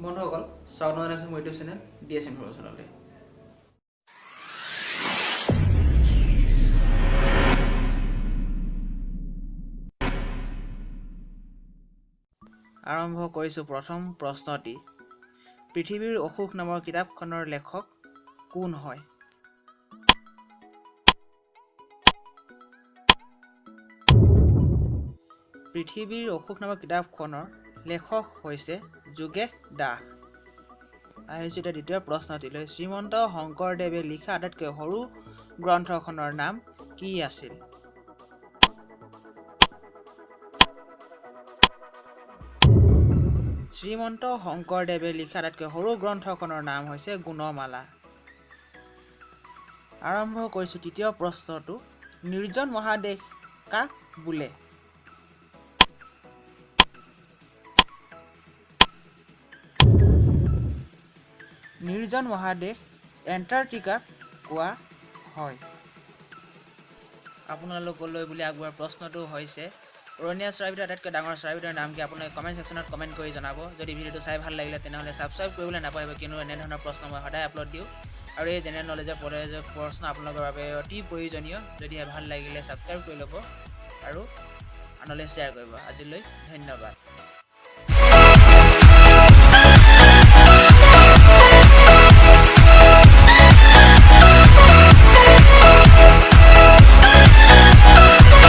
বন্ধুসকল স্বাগতম জনাইছোঁ মোৰ ইউটিউব চেনেল DS ইনফৰমেশ্যনলৈ। আৰম্ভ কৰিছোঁ প্ৰথম প্ৰশ্নটি। পৃথিৱীৰ অসুখ নামৰ কিতাপখনৰ লেখক কোন হয়? পৃথিৱীৰ অসুখ নামৰ কিতাপখনৰ লেখক হৈছে যোগেশ দাস। আহিছোঁ এতিয়া দ্বিতীয় প্ৰশ্নটিলৈ। শ্ৰীমন্ত শংকৰদেৱে লিখা আটাইতকৈ সৰু গ্ৰন্থখনৰ নাম কি আছিল? শ্ৰীমন্ত শংকৰদেৱে লিখা আটাইতকৈ সৰু গ্ৰন্থখনৰ নাম হৈছে গুণমালা। আৰম্ভ কৰিছোঁ তৃতীয় প্ৰশ্নটো। নিৰ্জন মহাদেশ কাক বোলে? নিৰ্জন মহাদেশ এণ্টাৰ্কটিকাক কোৱা হয়। আপোনালোকলৈ বুলি আগবঢ়োৱা প্ৰশ্নটো হৈছে উৰণীয়া চৰাইৰ ভিতৰত আটাইতকৈ ডাঙৰ চৰাইবিধৰ নাম কি? আপোনালোকে কমেণ্ট ছেকশ্যনত কমেণ্ট কৰি জনাব। যদি ভিডিঅ'টো চাই ভাল লাগিলে তেনেহ'লে ছাবস্ক্ৰাইব কৰিবলৈ নাপাহৰিব, কিয়নো এনেধৰণৰ প্ৰশ্ন মই সদায় আপলোড দিওঁ আৰু এই জেনেৰেল নলেজৰ প্ৰশ্ন আপোনালোকৰ বাবে অতি প্ৰয়োজনীয়। যদিহে ভাল লাগিলে ছাবস্ক্ৰাইব কৰি ল'ব আৰু আনলৈ শ্বেয়াৰ কৰিব। আজিলৈ ধন্যবাদ।